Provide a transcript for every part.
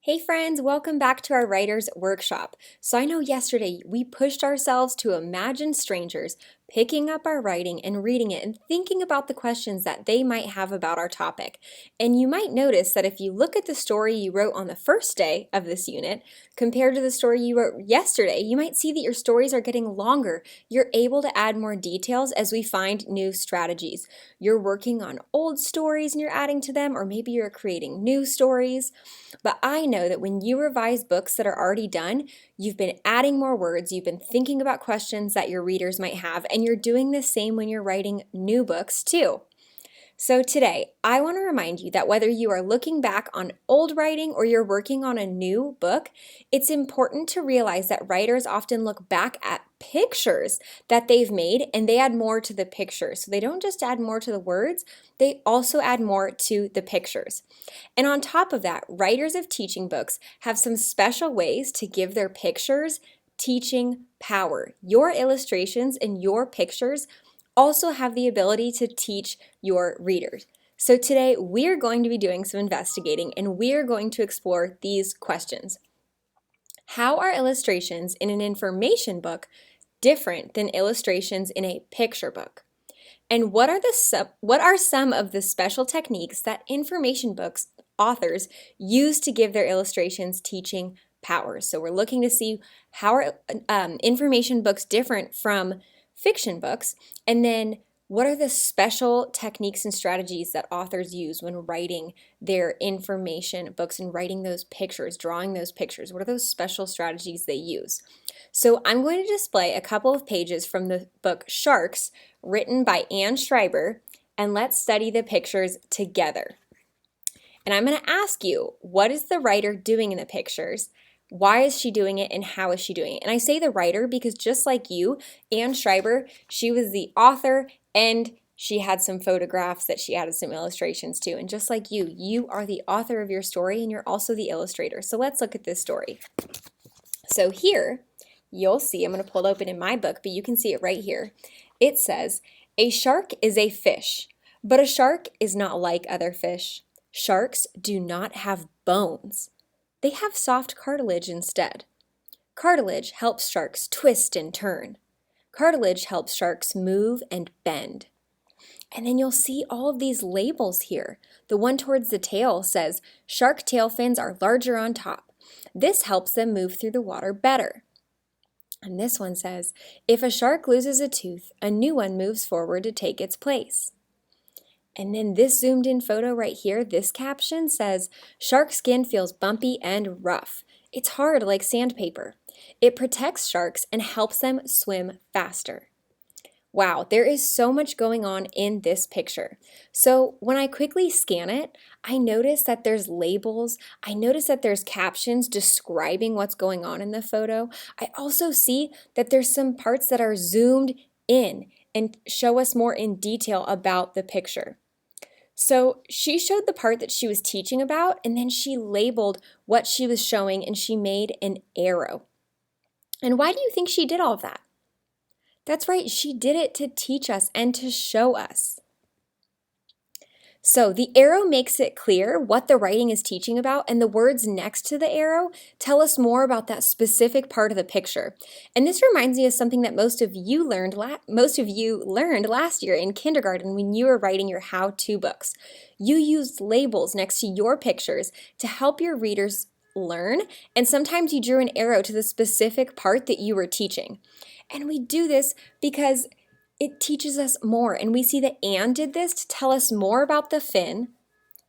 Hey friends, welcome back to our writer's workshop. So I know yesterday we pushed ourselves to imagine strangers picking up our writing and reading it and thinking about the questions that they might have about our topic. And you might notice that if you look at the story you wrote on the first day of this unit compared to the story you wrote yesterday, you might see that your stories are getting longer. You're able to add more details as we find new strategies. You're working on old stories and you're adding to them, or maybe you're creating new stories. But I know that when you revise books that are already done, you've been adding more words, you've been thinking about questions that your readers might have, and you're doing the same when you're writing new books too. So today, I want to remind you that whether you are looking back on old writing or you're working on a new book, it's important to realize that writers often look back at pictures that they've made and they add more to the pictures. So they don't just add more to the words, they also add more to the pictures. And on top of that, writers of teaching books have some special ways to give their pictures teaching power. Your illustrations and your pictures also have the ability to teach your readers. So today we're going to be doing some investigating and we're going to explore these questions. How are illustrations in an information book different than illustrations in a picture book? And what are some of the special techniques that information books authors use to give their illustrations teaching powers? So we're looking to see how are information books different from fiction books, and then what are the special techniques and strategies that authors use when writing their information books and writing those pictures, drawing those pictures? What are those special strategies they use? So I'm going to display a couple of pages from the book Sharks, written by Anne Schreiber, and let's study the pictures together. And I'm going to ask you, what is the writer doing in the pictures? Why is she doing it and how is she doing it? And I say the writer because just like you, Anne Schreiber, she was the author and she had some photographs that she added some illustrations to. And just like you are the author of your story and you're also the illustrator. So let's look at this story. So here, you'll see, I'm going to pull it open in my book, but you can see it right here. It says, a shark is a fish, but a shark is not like other fish. Sharks do not have bones. They have soft cartilage instead. Cartilage helps sharks twist and turn. Cartilage helps sharks move and bend. And then you'll see all of these labels here. The one towards the tail says, shark tail fins are larger on top. This helps them move through the water better. And this one says, if a shark loses a tooth, a new one moves forward to take its place. And then this zoomed in photo right here, this caption says, shark skin feels bumpy and rough. It's hard like sandpaper. It protects sharks and helps them swim faster. Wow, there is so much going on in this picture. So when I quickly scan it, I notice that there's labels. I notice that there's captions describing what's going on in the photo. I also see that there's some parts that are zoomed in and show us more in detail about the picture. So she showed the part that she was teaching about, and then she labeled what she was showing, and she made an arrow. And why do you think she did all of that? That's right, she did it to teach us and to show us. So the arrow makes it clear what the writing is teaching about, and the words next to the arrow tell us more about that specific part of the picture. And this reminds me of something that most of you learned last year in kindergarten when you were writing your how-to books. You used labels next to your pictures to help your readers learn, and sometimes you drew an arrow to the specific part that you were teaching. And we do this because it teaches us more. And we see that Anne did this to tell us more about the fin,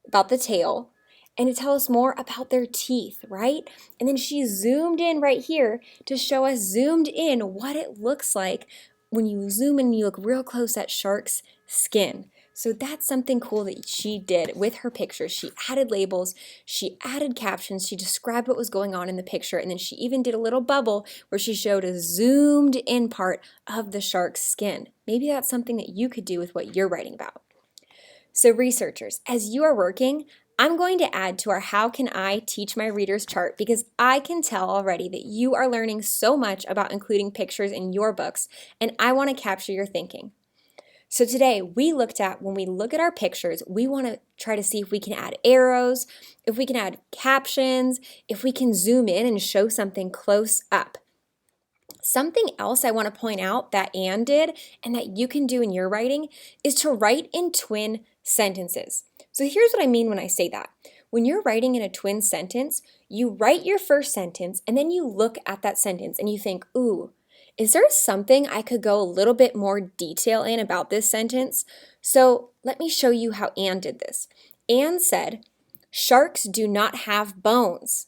about the tail, and to tell us more about their teeth, right? And then she zoomed in right here to show us zoomed in what it looks like when you zoom in and you look real close at shark's skin. So that's something cool that she did with her pictures. She added labels, she added captions, she described what was going on in the picture, and then she even did a little bubble where she showed a zoomed in part of the shark's skin. Maybe that's something that you could do with what you're writing about. So researchers, as you are working, I'm going to add to our How Can I Teach My Readers chart because I can tell already that you are learning so much about including pictures in your books, and I want to capture your thinking. So today we looked at, when we look at our pictures, we want to try to see if we can add arrows, if we can add captions, if we can zoom in and show something close up. Something else I want to point out that Anne did and that you can do in your writing is to write in twin sentences. So here's what I mean when I say that. When you're writing in a twin sentence, you write your first sentence and then you look at that sentence and you think, ooh, is there something I could go a little bit more detail in about this sentence? So let me show you how Anne did this. Anne said, sharks do not have bones.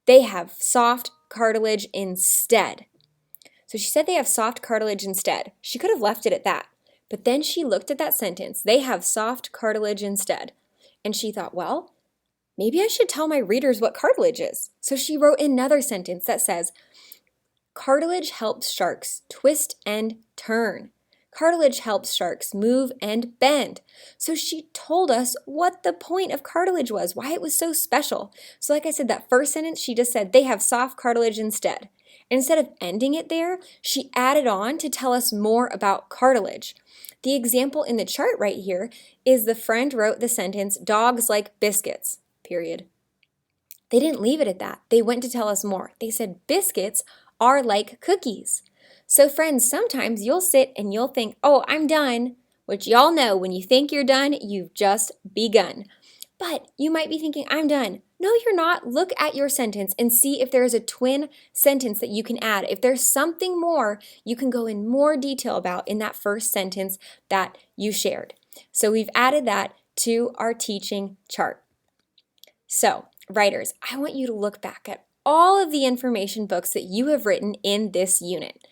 They have soft cartilage instead. So she said they have soft cartilage instead. She could have left it at that. But then she looked at that sentence, they have soft cartilage instead. And she thought, well, maybe I should tell my readers what cartilage is. So she wrote another sentence that says, cartilage helps sharks twist and turn. Cartilage helps sharks move and bend. So she told us what the point of cartilage was, why it was so special. So like I said, that first sentence, she just said they have soft cartilage instead. And instead of ending it there, she added on to tell us more about cartilage. The example in the chart right here is the friend wrote the sentence, dogs like biscuits, period. They didn't leave it at that. They went to tell us more. They said biscuits are like cookies. So friends, sometimes you'll sit and you'll think, oh, I'm done, which y'all know when you think you're done, you've just begun. But you might be thinking, I'm done. No, you're not. Look at your sentence and see if there's a twin sentence that you can add. If there's something more, you can go in more detail about in that first sentence that you shared. So we've added that to our teaching chart. So, writers, I want you to look back at all of the information books that you have written in this unit.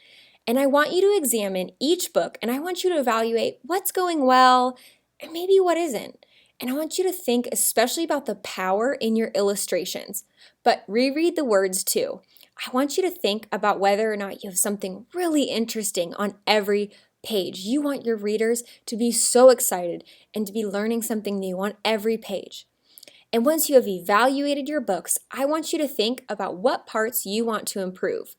And I want you to examine each book and I want you to evaluate what's going well and maybe what isn't. And I want you to think especially about the power in your illustrations, but reread the words too. I want you to think about whether or not you have something really interesting on every page. You want your readers to be so excited and to be learning something new on every page. And once you have evaluated your books, I want you to think about what parts you want to improve.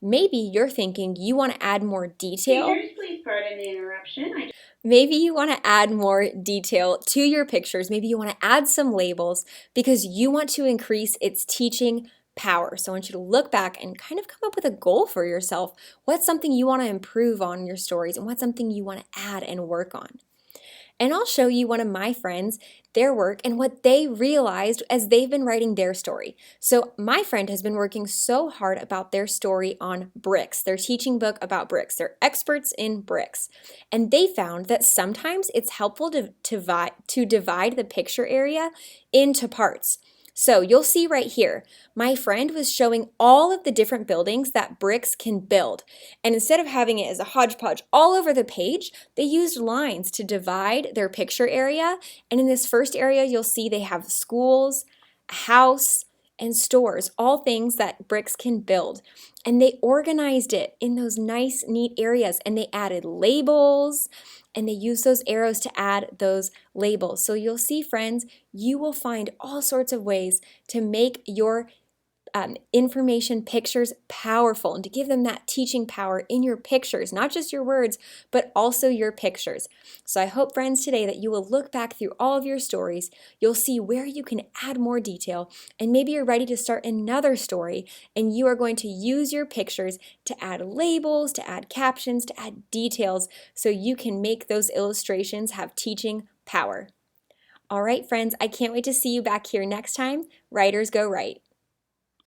Maybe you're thinking you want to add more detail. Readers, please pardon the interruption. Maybe you want to add more detail to your pictures. Maybe you want to add some labels because you want to increase its teaching power. So I want you to look back and kind of come up with a goal for yourself. What's something you want to improve on in your stories and what's something you want to add and work on? And I'll show you one of my friends, their work, and what they realized as they've been writing their story. So my friend has been working so hard about their story on bricks, their teaching book about bricks. They're experts in bricks. And they found that sometimes it's helpful to divide the picture area into parts. So you'll see right here, my friend was showing all of the different buildings that bricks can build. And instead of having it as a hodgepodge all over the page, they used lines to divide their picture area. And in this first area, you'll see they have schools, a house, and stores, all things that bricks can build. And they organized it in those nice, neat areas. And they added labels, and they use those arrows to add those labels. So you'll see, friends, you will find all sorts of ways to make your information pictures powerful and to give them that teaching power in your pictures, not just your words, but also your pictures. So I hope, friends, today that you will look back through all of your stories. You'll see where you can add more detail, and maybe you're ready to start another story and you are going to use your pictures to add labels, to add captions, to add details so you can make those illustrations have teaching power. All right, friends, I can't wait to see you back here next time. Writers Go Right.